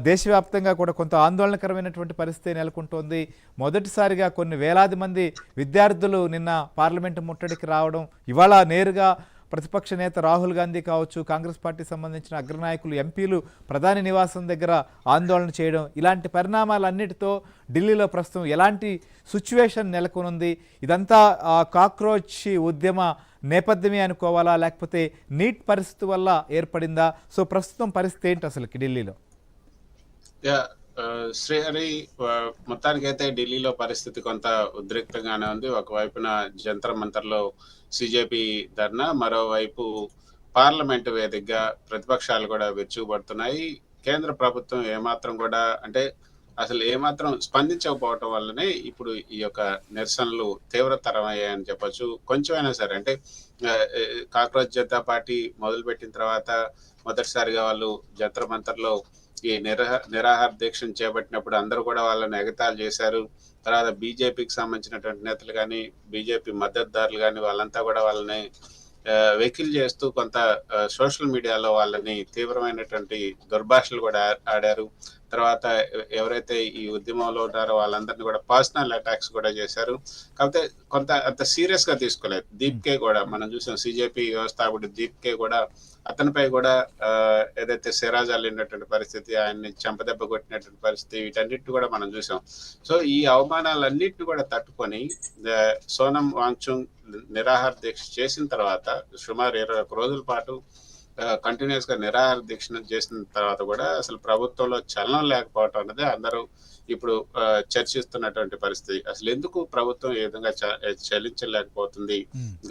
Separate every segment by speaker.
Speaker 1: దేశవ్యాప్తంగా కూడా కొంత ఆందోళనకరమైనటువంటి పరిస్థితి నెలకొంటోంది. మొదటిసారిగా కొన్ని వేలాది మంది విద్యార్థులు నిన్న పార్లమెంటు ముట్టడికి రావడం, ఇవాళ నేరుగా ప్రతిపక్ష నేత రాహుల్ గాంధీ కావచ్చు, కాంగ్రెస్ పార్టీకి సంబంధించిన అగ్రనాయకులు, ఎంపీలు ప్రధాని నివాసం దగ్గర ఆందోళన చేయడం, ఇలాంటి పరిణామాలన్నిటితో ఢిల్లీలో ప్రస్తుతం ఎలాంటి సిచ్యువేషన్ నెలకొనుంది? ఇదంతా కాక్రోచ్ ఉద్యమ నేపథ్యమే అనుకోవాలా, లేకపోతే నీట్ పరిస్థితి వల్ల ఏర్పడిందా? సో ప్రస్తుతం పరిస్థితి ఏంటి అసలుకి ఢిల్లీలో?
Speaker 2: శ్రీహరి, మొత్తానికైతే ఢిల్లీలో పరిస్థితి కొంత ఉద్రిక్తంగానే ఉంది. ఒకవైపున జంతర్ మంతర్లో సిజేపీ ధర్నా, మరోవైపు పార్లమెంటు వేదికగా ప్రతిపక్షాలు కూడా విరుచుకుపడుతున్నాయి. కేంద్ర ప్రభుత్వం ఏమాత్రం కూడా అసలు ఏమాత్రం స్పందించకపోవటం వల్లనే ఇప్పుడు ఈ యొక్క నిరసనలు తీవ్రతరమయ్యాయని చెప్పొచ్చు. కొంచెమైనా సరే కాక్రోచ్ జనతా పార్టీ మొదలుపెట్టిన తర్వాత మొదటిసారిగా వాళ్ళు జంతర్ మంతర్లో ఈ నిరాహార దీక్షను చేపట్టినప్పుడు అందరూ కూడా వాళ్ళని ఎగతాళి చేశారు. తర్వాత బీజేపీకి సంబంధించినటువంటి నేతలు కానీ, బీజేపీ మద్దతుదారులు కానీ వాళ్ళంతా కూడా వాళ్ళని వెకిల్ చేస్తూ కొంత సోషల్ మీడియాలో వాళ్ళని తీవ్రమైనటువంటి దుర్భాషలు కూడా ఆడారు. తర్వాత ఎవరైతే ఈ ఉద్యమంలో ఉన్నారో వాళ్ళందరినీ కూడా పర్సనల్ అటాక్స్ కూడా చేశారు. కాకపోతే కొంత అంత సీరియస్ గా తీసుకోలేదు. దీప్కే కూడా మనం చూసాం, సిజేపీ వ్యవస్థాపకుడు దీప్కే కూడా అతనిపై కూడా ఏదైతే సిరాజ్ అల్లినటువంటి పరిస్థితి, ఆయన్ని చెంపదెబ్బ కొట్టినటువంటి పరిస్థితి, వీటన్నిటిని కూడా మనం చూసాం. సో ఈ అవమానాలన్నింటినీ కూడా తట్టుకొని సోనం వాంగ్చుక్ నిరాహార దీక్ష చేసిన తర్వాత సుమారు 21 రోజుల పాటు కంటిన్యూస్ గా నిరాహార దీక్ష చేసిన తర్వాత కూడా అసలు ప్రభుత్వంలో చలనం లేకపోవటం అనేది అందరూ ఇప్పుడు చర్చిస్తున్నటువంటి పరిస్థితి. అసలు ఎందుకు ప్రభుత్వం ఈ విధంగా చలించలేకపోతుంది?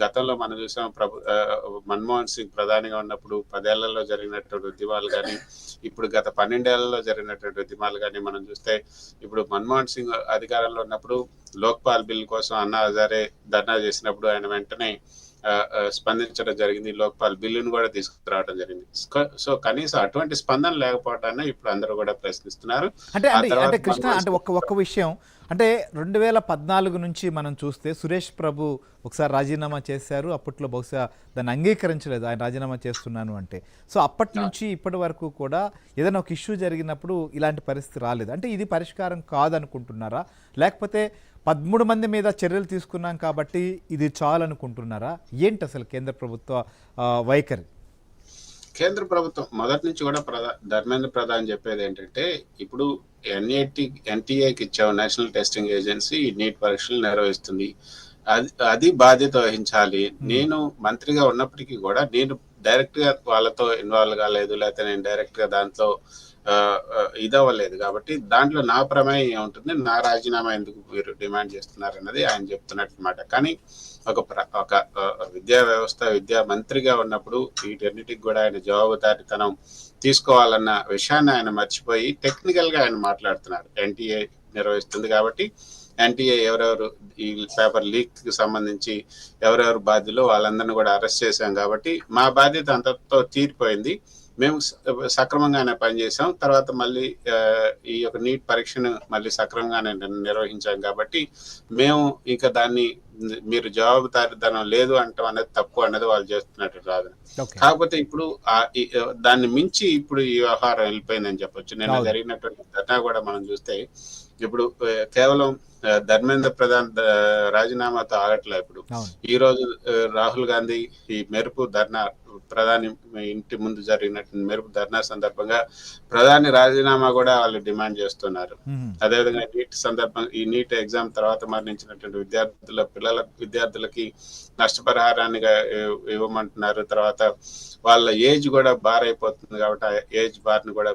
Speaker 2: గతంలో మనం చూసాం, మన్మోహన్ సింగ్ ప్రధానిగా ఉన్నప్పుడు 10 ఏళ్లలో జరిగినటువంటి ఉద్యమాలు కానీ, ఇప్పుడు గత 12 ఏళ్లలో జరిగినటువంటి ఉద్యమాలు కానీ మనం చూస్తే, ఇప్పుడు మన్మోహన్ సింగ్ అధికారంలో ఉన్నప్పుడు లోక్పాల్ బిల్ కోసం అన్నా హజారే ధర్నా చేసినప్పుడు ఆయన వెంటనే స్పందించడం జరిగింది. లోక్పాల్ బిల్లును కూడా తీసుకురావడం జరిగింది. సో కనీసం అటువంటి స్పందన లేకపోవటాన్ని ఇప్పుడు అందరూ కూడా ప్రశ్నిస్తున్నారు.
Speaker 1: అంటే కృష్ణ, అంటే ఒక్క విషయం, అంటే 2014 నుంచి మనం చూస్తే సురేష్ ప్రభు ఒకసారి రాజీనామా చేశారు. అప్పట్లో బహుశా దాన్ని అంగీకరించలేదు, ఆయన రాజీనామా చేస్తున్నాను అంటే. సో అప్పటి నుంచి ఇప్పటి వరకు కూడా ఏదైనా ఒక ఇష్యూ జరిగినప్పుడు ఇలాంటి పరిస్థితి రాలేదు. అంటే ఇది పరిష్కారం కాదనుకుంటున్నారా, లేకపోతే 13 మంది మీద చర్యలు తీసుకున్నాం కాబట్టి ఇది చాలనుకుంటున్నారా? ఏంటి అసలు కేంద్ర ప్రభుత్వ వైఖరి?
Speaker 2: కేంద్ర ప్రభుత్వం మొదటి నుంచి కూడా ధర్మేంద్ర ప్రధాన్ చెప్పేది ఏంటంటే, ఇప్పుడు ఎన్టీఏకి ఇచ్చావు, నేషనల్ టెస్టింగ్ ఏజెన్సీ ఈ నీట్ పరీక్షలు నిర్వహిస్తుంది, అది బాధ్యత వహించాలి. నేను మంత్రిగా ఉన్నప్పటికీ కూడా నేను డైరెక్ట్ గా వాళ్ళతో ఇన్వాల్వ్ కాలేదు, లేకపోతే నేను డైరెక్ట్ గా దాంట్లో ఇదవ్వలేదు. కాబట్టి దాంట్లో నా ప్రమేయం ఏముంటుంది, నా రాజీనామా ఎందుకు మీరు డిమాండ్ చేస్తున్నారు అన్నది ఆయన చెప్తున్నట్టు. కానీ ఒక విద్యా వ్యవస్థ, విద్యా మంత్రిగా ఉన్నప్పుడు వీటన్నిటికి కూడా ఆయన జవాబుదారీతనం తీసుకోవాలన్న విషయాన్ని ఆయన మర్చిపోయి టెక్నికల్ గా ఆయన మాట్లాడుతున్నారు. ఎన్టీఏ నిర్వహిస్తుంది కాబట్టి ఎన్టీఏ ఎవరెవరు ఈ పేపర్ లీక్ కి సంబంధించి ఎవరెవరు బాధ్యులు వాళ్ళందరినీ కూడా అరెస్ట్ చేశాం కాబట్టి మా బాధ్యత అంతతో తీరిపోయింది, మేము సక్రమంగానే పనిచేసాం, తర్వాత మళ్ళీ ఈ యొక్క నీట్ పరీక్షను మళ్ళీ సక్రమంగానే నిర్వహించాం కాబట్టి మేము ఇంకా దాన్ని మీరు జవాబుదారీతనం లేదు అంటాం అనేది తప్పు అనేది వాళ్ళు చేస్తున్నట్టు రాదు. కాకపోతే ఇప్పుడు దాన్ని మించి ఇప్పుడు ఈ వ్యవహారం వెళ్ళిపోయిందని చెప్పొచ్చు. నిన్న జరిగినటువంటి ధర్నా కూడా మనం చూస్తే ఇప్పుడు కేవలం ధర్మేంద్ర ప్రధాన్ రాజీనామాతో ఆగట్లే. ఇప్పుడు ఈ రోజు రాహుల్ గాంధీ ఈ మెరుపు ధర్నా, ప్రధాని ఇంటి ముందు జరిగినటువంటి మెరుపు ధర్నా సందర్భంగా ప్రధాని రాజీనామా కూడా వాళ్ళు డిమాండ్ చేస్తున్నారు. అదేవిధంగా ఈ నీట్ ఎగ్జామ్ తర్వాత మరణించినటువంటి విద్యార్థులకి నష్టపరిహారాన్ని ఇవ్వమంటున్నారు. తర్వాత వాళ్ళ ఏజ్ కూడా బార్ అయిపోతుంది కాబట్టి ఆ ఏజ్ బార్ని కూడా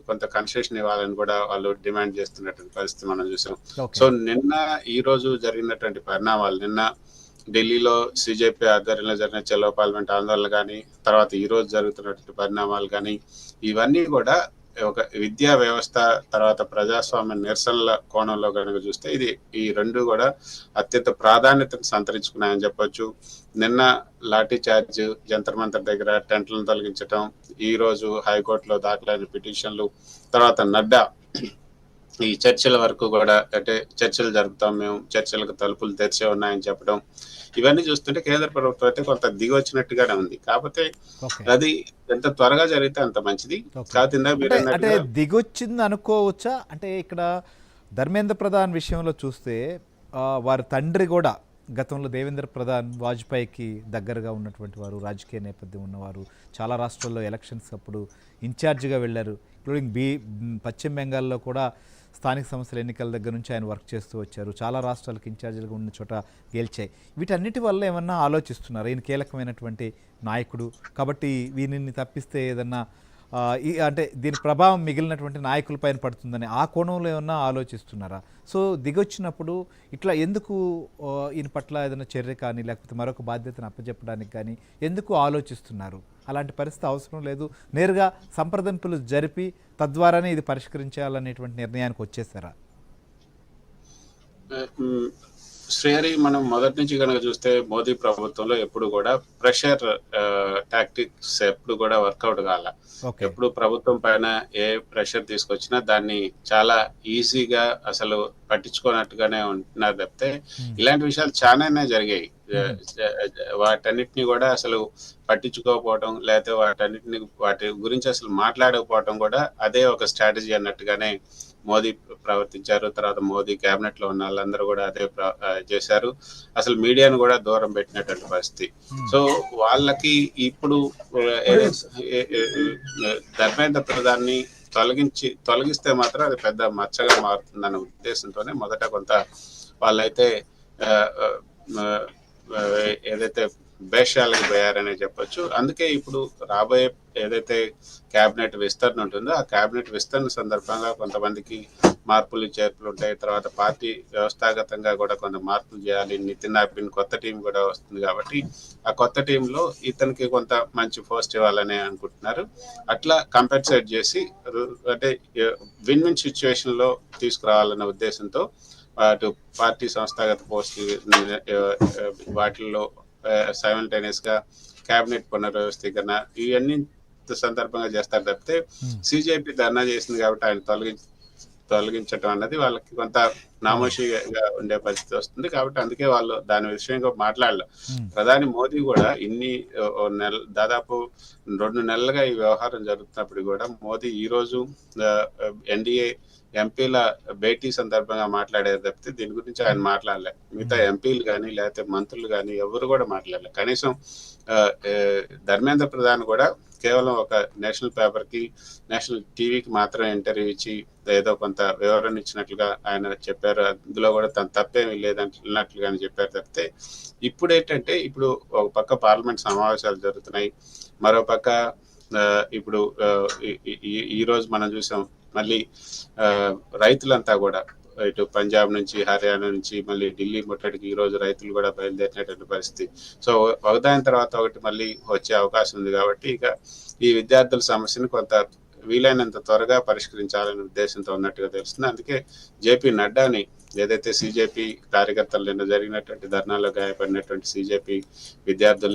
Speaker 2: కొంత కన్సెషన్ ఇవ్వాలని కూడా వాళ్ళు డిమాండ్ చేస్తున్నటువంటి పరిస్థితి మనం చూసాం. సో నిన్న ఈ రోజు జరిగినటువంటి పరిణామాలు, నిన్న ఢిల్లీలో సిజేపీ ఆధ్వర్యంలో జరిగిన చలో పార్లమెంట్ ఆందోళన కానీ, తర్వాత ఈ రోజు జరుగుతున్నటువంటి పరిణామాలు కానీ, ఇవన్నీ కూడా ఒక విద్యా వ్యవస్థ తర్వాత ప్రజాస్వామ్య నిరసనల కోణంలో కనుక చూస్తే ఈ రెండు కూడా అత్యంత ప్రాధాన్యతను సంతరించుకున్నాయని చెప్పొచ్చు. నిన్న లాఠీ చార్జ్, జంతర్ మంతర్ దగ్గర టెంట్లను తొలగించడం, ఈ రోజు హైకోర్టులో దాఖలైన పిటిషన్లు, తర్వాత నడ్డా ఈ చర్చల వరకు కూడా, అంటే చర్చలు జరుపుతాం మేము, చర్చలకు తలుపులు తెరిచే ఉన్నాయని చెప్పడం, ఇవన్నీ చూస్తుంటే కేంద్ర ప్రభుత్వం అయితే కొంత దిగొచ్చినట్టుగానే ఉంది. కాకపోతే
Speaker 1: ఓకే.
Speaker 2: అది ఎంత త్వరగా జరిగితే అంత మంచిది.
Speaker 1: ఓకే.
Speaker 2: కాకపోతే ఇందాక
Speaker 1: అంటే అంటే
Speaker 2: మీరన్నట్టుగా
Speaker 1: దిగొచ్చింది అనుకోవచ్చా? అంటే ఇక్కడ ధర్మేంద్ర ప్రధాన్ విషయంలో చూస్తే వారి తండ్రి కూడా గతంలో దేవేంద్ర ప్రధాన్ వాజ్పేయికి దగ్గరగా ఉన్నటువంటి వారు, రాజకీయ నేపథ్యం ఉన్నవారు, చాలా రాష్ట్రాల్లో ఎలక్షన్స్ అప్పుడు ఇన్ఛార్జిగా వెళ్ళారు. ఇంక్లూడింగ్ పశ్చిమ బెంగాల్లో కూడా స్థానిక సంస్థల ఎన్నికల దగ్గర నుంచి ఆయన వర్క్ చేస్తూ వచ్చారు. చాలా రాష్ట్రాలకు ఇన్ఛార్జీలుగా ఉన్న చోట గెలిచాయి. వీటన్నిటి వల్ల ఏమన్నా ఆలోచిస్తున్నారు? ఈయన కీలకమైనటువంటి నాయకుడు కాబట్టి వీరిని తప్పిస్తే ఏదన్నా అంటే దీని ప్రభావం మిగిలినటువంటి నాయకులపైన పడుతుందని ఆ కోణంలో ఏమన్నా ఆలోచిస్తున్నారా? సో దిగొచ్చినప్పుడు ఇట్లా ఎందుకు ఈయన పట్ల ఏదైనా చర్య కానీ లేకపోతే మరొక బాధ్యతను అప్పచెప్పడానికి కానీ ఎందుకు ఆలోచిస్తున్నారు? అలాంటి పరిస్థితి అవసరం లేదు, నేరుగా సంప్రదింపులు జరిపి తద్వారానే ఇది పరిష్కరించాలనేటువంటి నిర్ణయానికి వచ్చేసారా?
Speaker 2: హ్మ్. శ్రీహరి, మనం మొదటి నుంచి గనక చూస్తే మోదీ ప్రభుత్వంలో ఎప్పుడు కూడా ప్రెషర్ టాక్టిక్స్ ఎప్పుడు కూడా వర్కౌట్ కాల.
Speaker 1: ఓకే.
Speaker 2: ఎప్పుడు ప్రభుత్వం పైన ఏ ప్రెషర్ తీసుకొచ్చినా దాన్ని చాలా ఈజీగా అసలు పట్టించుకోనట్టుగానే ఉంటున్నారు తప్పితే ఇలాంటి విషయాలు చాలానే జరిగాయి. వాటన్నిటిని కూడా అసలు పట్టించుకోకపోవడం, లేకపోతే వాటి గురించి అసలు మాట్లాడకపోవడం కూడా అదే ఒక స్ట్రాటజీ అన్నట్టుగానే మోదీ ప్రవర్తించారు. తర్వాత మోదీ క్యాబినెట్ లో ఉన్న వాళ్ళందరూ కూడా అదే చేశారు. అసలు మీడియాను కూడా దూరం పెట్టినటువంటి పరిస్థితి. సో వాళ్ళకి ఇప్పుడు ధర్మేంద్ర ప్రధాన్ని తొలగిస్తే మాత్రం అది పెద్ద మచ్చగా మారుతుందన్న ఉద్దేశంతోనే మొదట కొంత వాళ్ళైతే ఏదైతే భేషాలకు పోయారనే చెప్పొచ్చు. అందుకే ఇప్పుడు రాబోయే ఏదైతే కేబినెట్ విస్తరణ ఉంటుందో ఆ కేబినెట్ విస్తరణ సందర్భంగా కొంతమందికి మార్పులు చేర్పులు ఉంటాయి. తర్వాత పార్టీ వ్యవస్థాగతంగా కూడా కొంత మార్పులు చేయాలి. నితిన్ నాపిన్ కొత్త టీం కూడా వస్తుంది కాబట్టి ఆ కొత్త టీంలో ఇతనికి కొంత మంచి పోస్ట్ ఇవ్వాలని అనుకుంటున్నారు. అట్లా కంపెన్సేట్ చేసి అంటే విన్ విన్ సిచ్యువేషన్ లో తీసుకురావాలన్న ఉద్దేశంతో అటు పార్టీ సంస్థాగత పోస్ట్ వాటిల్లో సైమల్టేనియస్ గా కేబినెట్ పునర్వ్యవస్థీకరణ ఇవన్నీ సందర్భంగా చేస్తారు తప్పితే సిజేపీ ధర్నా చేసింది కాబట్టి ఆయన తొలగించడం అన్నది వాళ్ళకి కొంత నామోషిగా ఉండే పరిస్థితి వస్తుంది. కాబట్టి అందుకే వాళ్ళు దాని విషయంగా మాట్లాడలేదు. ప్రధాని మోదీ కూడా దాదాపు 2 నెలలుగా ఈ వ్యవహారం జరుగుతున్నప్పుడు కూడా మోదీ ఈ రోజు ఎన్డీఏ ఎంపీల భేటీ సందర్భంగా మాట్లాడారు తప్పితే దీని గురించి ఆయన మాట్లాడలే. మిగతా ఎంపీలు కానీ లేకపోతే మంత్రులు కానీ ఎవరు కూడా మాట్లాడలే. కనీసం ధర్మేంద్ర ప్రధాన్ కూడా కేవలం ఒక నేషనల్ పేపర్ కి, నేషనల్ టీవీకి మాత్రం ఇంటర్వ్యూ ఇచ్చి ఏదో కొంత వివరణ ఇచ్చినట్లుగా ఆయన చెప్పారు. అందులో కూడా తన తప్పేమీ లేదన్నట్లుగానే చెప్పారు తప్పితే ఇప్పుడు ఏంటంటే ఇప్పుడు ఒక పక్క పార్లమెంట్ సమావేశాలు జరుగుతున్నాయి, మరో పక్క ఇప్పుడు ఈ రోజు మనం చూసాం మళ్ళీ రైతులంతా కూడా ఇటు పంజాబ్ నుంచి, హర్యానా నుంచి మళ్ళీ ఢిల్లీ ముట్టడికి ఈ రోజు రైతులు కూడా బయలుదేరినటువంటి పరిస్థితి. సో ఒకదాని తర్వాత ఒకటి మళ్ళీ వచ్చే అవకాశం ఉంది. కాబట్టి ఇక ఈ విద్యార్థుల సమస్యను కొంత వీలైనంత త్వరగా పరిష్కరించాలనే ఉద్దేశంతో ఉన్నట్టుగా తెలుస్తుంది. అందుకే జేపీ నడ్డాని ఏదైతే సిజేపీ కార్యకర్తలు నిన్న జరిగినటువంటి ధర్నాలో గాయపడినటువంటి సిజేపీ విద్యార్థులు